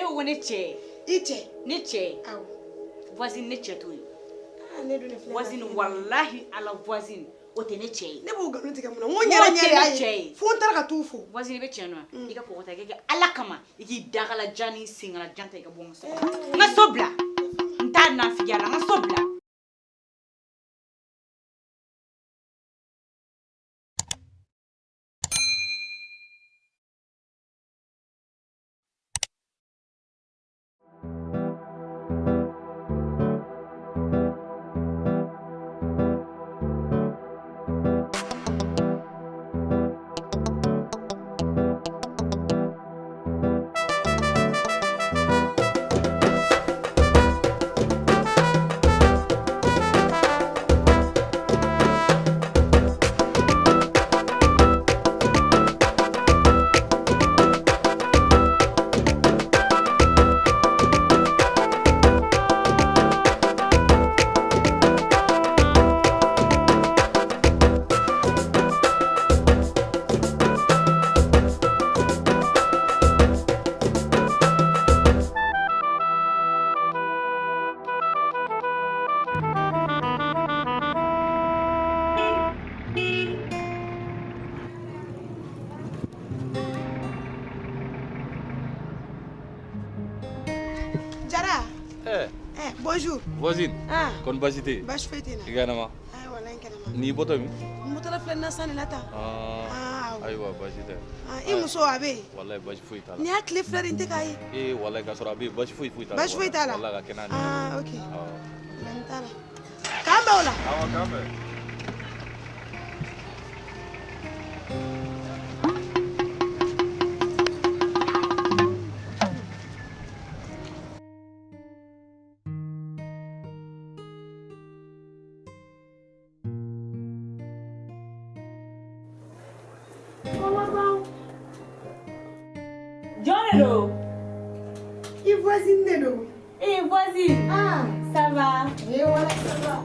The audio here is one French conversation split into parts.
wo ne cɛ I cɛ ne cɛ awɔ voisine ne cɛ to ye ne dun ne filɛ voisine wallahi ala voisine o tɛ ne cɛ ye ne b'o galon tigɛ mun na n ko n yɛrɛ ɲɛ de y'a ye fo n taara ka t'u fo voisine bɛ cɛ nɔ i ka kɔkɔ ta i ka ala kama i k'i dagala jan ni sengala jan ta i ka bɔ n ka so n ka so bila n t'a nafigiya la n ka so bila Jara bonjour voisine kon basi tɛ yen baasi foyi tɛ n na i ka nama wala n kɛnɛma n'i bɔtɔ min n bɔtɔla filɛ na sanni la tan ayiwa basi tɛ I muso a bɛ yen wallahi basi foyi t'a la ni y'a tile fila de n tɛ k'a ye wallahi k'a sɔrɔ a bɛ yen basi foyi t'a la baasi foyi t'a la wallahi ka kɛnɛ ok n t'a la k'an bɛn o la awɔ k'an bɛn Hello. I voisine de do. Voisine. Ça va? Voilà, ça va.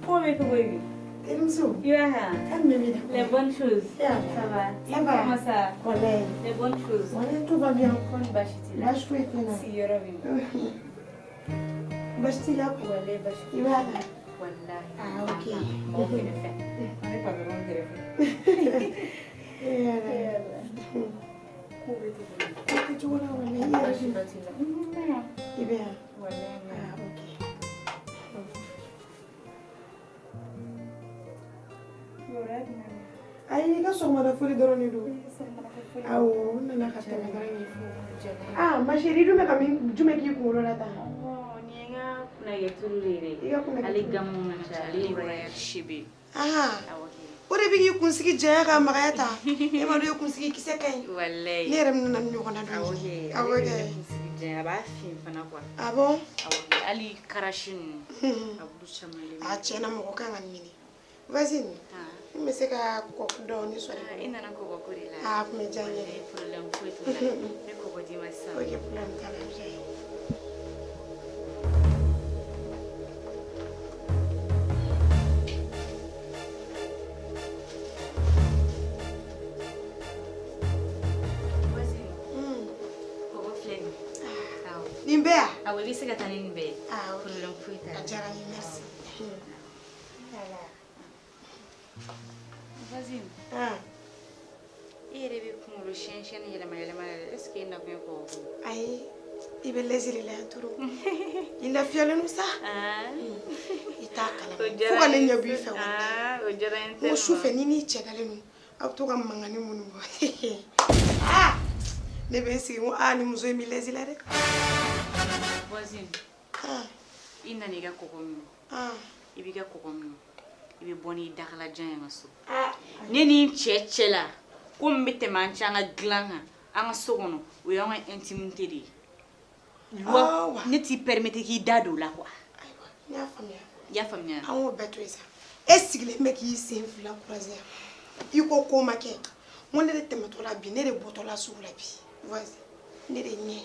Comment est-ce que vous allez? Elmso. Les bonnes choses. Ça va. Comment ça? Voilà. Les bonnes choses. Voilà, tout va bien. Bonne bâchiti là. Bâche fouette là. Si, y aura une. Bâchiti là. Voilà, bâchiti. Voilà. Voilà. Ok. On fait le fait. On n'est pas vraiment téléphone. Tu vois là, on est Voilà. Eh bien. Voilà. Ok. Ayi ka sɔgɔmada foli dɔrɔn de don awɔ n nana ka tɛmɛ dɔrɔn ye fo ma chérie dun bɛ ka jumɛn k'i kunkolo la tan ni n ka kunagɛ tulu de ye i ka kunagɛ ale gamu man ca ale ye sibe o de bɛ k'i kunsigi janya ka magaya ta e ma dɔn e kunsigi kisɛ ka ɲi walayi ne yɛrɛ nana ni ɲɔgɔn na dɔn awɔ kɛ a b'a fin fana quoi ah bon hali karashi ninnu a bulu caman de a tiɲɛna mɔgɔ kan ka nin vas-y n bɛ se ka kɔkɔ dɔɔni sɔrɔ i nana kɔgɔ ko de la tun bɛ diya n ye problème foyi t'o la n bɛ kɔgɔ d'i ma sisan ok problème t'a la diya n ye nin bɛɛ yan awɔ i bɛ se ka taa ni nin bɛɛ ye problème foyi t'a la a diyara n ye merci voisine i yɛrɛ bɛ kunkolo siyɛn ni yɛlɛma yɛlɛma la est ce que i nakun ye kɔgɔ ko ayi i bɛ lésiri la yan turu i lafiyalen don sa i t'a kalama fo ka ne ɲɛ b'i fɛ o diyara n ye tellement ko su fɛ ni n'i cɛ dalen don aw bɛ to ka mankanni minnu bɔ ne bɛ n sigi n ko ni muso in bɛ lésir la dɛ voisine i nana i ka kɔgɔ min i b'i ka kɔgɔ min i bɛ bɔ n'i dakalajan ye n ka so ne ni n cɛ cɛ la ko min bɛ tɛmɛ an cɛ an ka dilan kan an ka so kɔnɔ o y'an ka intimité de ye ne t'i permettre k'i da don o la quoi n y'a faamuya i y'a faamuya an k'o bɛɛ to yen sa e sigilen bɛ k'i sen fila croiser i ko ko ma kɛ n ko ne de tɛmɛtɔ la bi ne de bɔtɔla sugu la bi voici ne de ɲɛ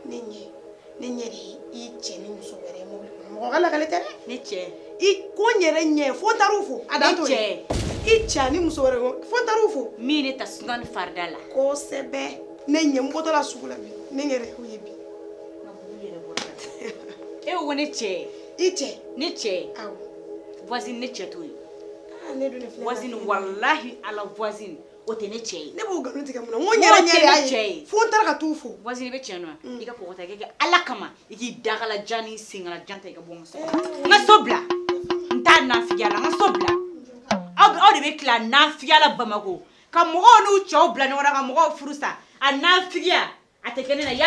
ne ɲɛ de i cɛ ni muso wɛrɛ ye mobili kɔnɔ mɔgɔ ka lakale tɛ dɛ ne cɛ i ko n yɛrɛ ɲɛ fo n taar'u fo a dan to yen i cɛ ni muso wɛrɛ fo n taar'u fo min ne ta sunka ni farida la kosɛbɛ ne ɲɛ n bɔtɔla sugu la bi ne yɛrɛ y'o ye bi e wo ne cɛ i cɛ ne cɛ awɔ voisine ne cɛ to ye ne dun ne filɛ voisine wallahi ala voisine o tɛ ne cɛ ye ne b'o galon tigɛ mun na n ko n yɛrɛ ɲɛ de y'a ye fo n taara ka t'u fo voisine bɛ cɛ nɔ i ka kɔkɔ ta i kɛ ala kama i k'i dagala jan ni sengala jan ta i ka bɔ n ka so n ka so bila n t'a nafigiya la n ka so bila aw de bɛ tila nafigiya la Bamako ka mɔgɔw n'u cɛw bila ɲɔgɔn na ka mɔgɔw furu sa a nafigiya a tɛ kɛ ne na i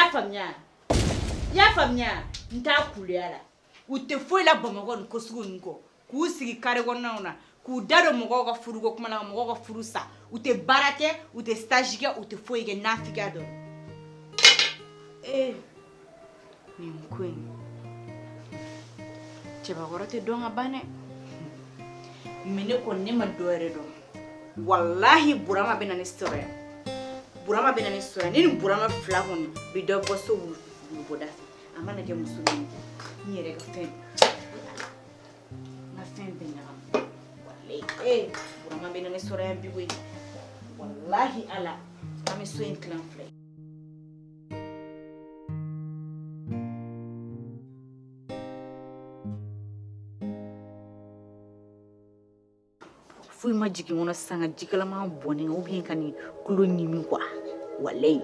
y'a faamuya n t'a kuleya la u tɛ foyi la Bamako nin ko sugu ninnu kɔ k'u sigi carré kɔnɔnaw na k'u da don mɔgɔw ka furu ko kuma na ka mɔgɔw ka furu sa u tɛ baara kɛ u tɛ stage kɛ u tɛ foyi kɛ nafigiya dɔrɔn nin ko in cɛbakɔrɔ tɛ dɔn ka ban dɛ mais ne kɔni ne ma dɔ yɛrɛ dɔn wallahi Burama bɛna ne sɔrɔ yan Burama bɛna ne sɔrɔ yan ne ni Burama fila kɔni bɛ dɔ bɔ so wulubɔda fɛ a mana kɛ muso min n yɛrɛ ka fɛn n ka fɛn bɛɛ ɲagami wallahi Burama bɛna ne sɔrɔ yan bi koyi wallahi ala an bɛ so in tilan fila ye foyi ma jigin kɔnɔ sisan ka jikalaman bɔnnen ou bien ka nin kulo ɲimi quoi wallahi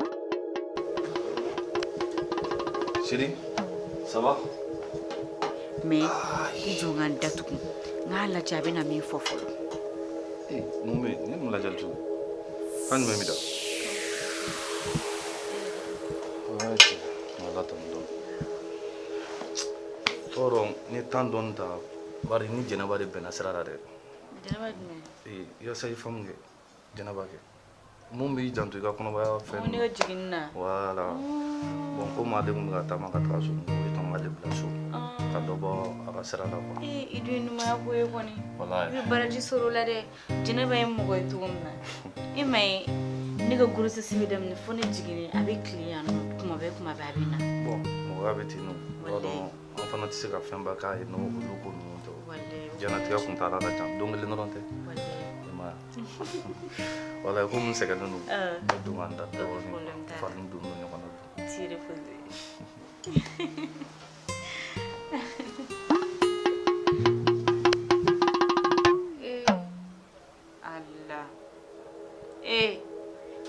Chérie, ça va? mais i jɔ n ka datugu n k'a lajɛ a bɛna min fɔ fɔlɔ mun bɛ ne mun lajɛli cogo kan jumɛn bɛ da ala ta dɔn tɔɔrɔ ni tan dɔɔni ta bari ni jɛnɛba de bɛnna sira la dɛ jɛnɛba jumɛn yasa i famu kɛ jɛnɛba kɛ mun b'i janto i ka kɔnɔbaya fɛn ne ka jiginni na voilà bon komi ale kun bɛ ka taama ka taga so o ye tɔn b'ale bila so ka dɔ bɔ a ka sira la quoi i dun ye numaya ko ye kɔni wallahi i bɛ baraji sɔrɔ o la dɛ jɛnɛba ye mɔgɔ ye cogo min na i ma ye ne ka grossesse bɛ daminɛ fo ne jiginni a bɛ tile yan nɔ kuma bɛɛ a bɛ na bon mɔgɔya bɛ ten nɔ o dɔn an fana tɛ se ka fɛnba k'a ye n'o olu ko ninnu tɛ diɲɛnatigɛ kun taara ka can don kelen dɔrɔn tɛ i ma ye wallahi komi n sɛgɛnnen don ne don ka n da dɔɔnin fari don ɲɔgɔn na Allah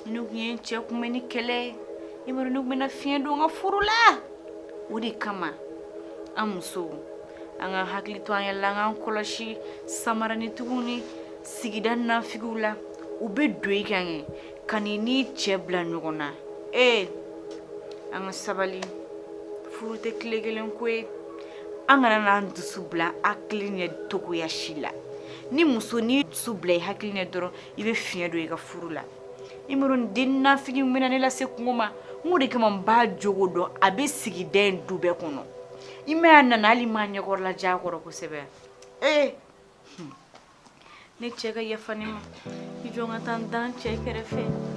ne kun ye cɛ kunbɛ ni kɛlɛ ye i b'a dɔn ne kun bɛna fiɲɛ don n ka furu la o de kama an musow an ka hakili to an yɛrɛ la an k'an kɔlɔsi samaranitigiw ni sigida nafigiw la u bɛ don i kan kɛ ka ni cɛ bila ɲɔgɔn na an ka sabali furu tɛ tile kelen ko ye an kana n'an dusu bila hakili ɲɛ togoya si la ni muso ni dusu bila i hakili ɲɛ dɔrɔn i bɛ fiɲɛ don i ka furu la i m'a dɔn den nafigi min bɛna ne lase kungo ma n ko de kama n b'a jogo dɔn a bɛ sigida in du bɛɛ kɔnɔ i ma y'a nana hali ma ɲɛkɔrɔ la diya a kɔrɔ kosɛbɛ ne cɛ ka yafa ne ma i jɔ n ka taa n da n cɛ kɛrɛfɛ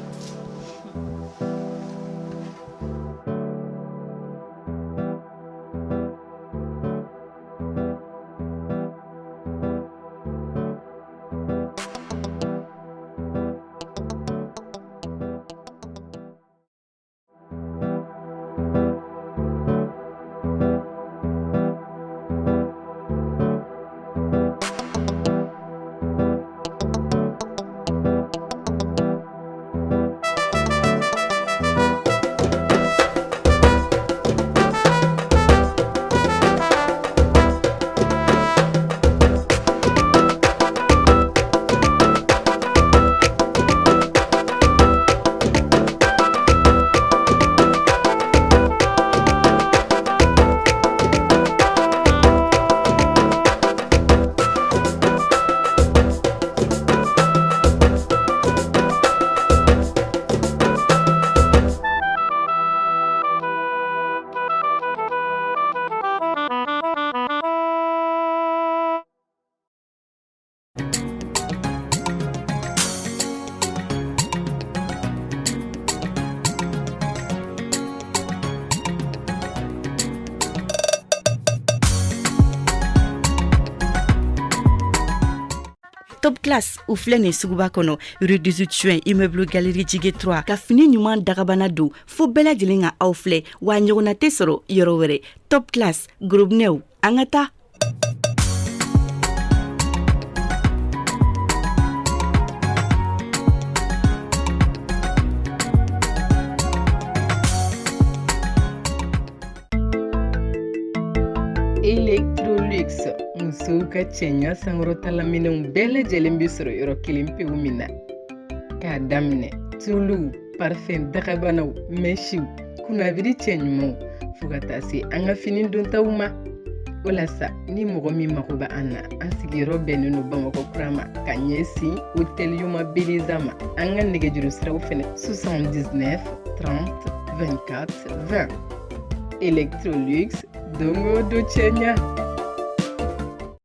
Top Class u filɛ nin suguba kɔnɔ rue 18 juin immeuble galerie Jige 3 ka fini ɲuman dagabana don fo bɛɛ lajɛlen ka aw filɛ wa ɲɔgɔnna tɛ sɔrɔ yɔrɔ wɛrɛ. Top Class Grobneu an ka taa. Electrolux musow ka cɛɲa sankɔrɔtala minɛnw bɛɛ lajɛlen bɛ sɔrɔ yɔrɔ kelen pewu min na. K'a daminɛ tuluw parfɛn dagabanaw mɛsiw kunnabiri cɛɲumanw fo ka taa se an ka fini dontaw ma. Walasa ni mɔgɔ min mago bɛ an na an sigiyɔrɔ bɛnnen don Bamakɔ kura ma ka ɲɛsin hôtel Yoma Beleza ma. An ka nɛgɛjuru siraw fɛnɛ 79 30 24 20. Electrolux dongo do cɛɲa.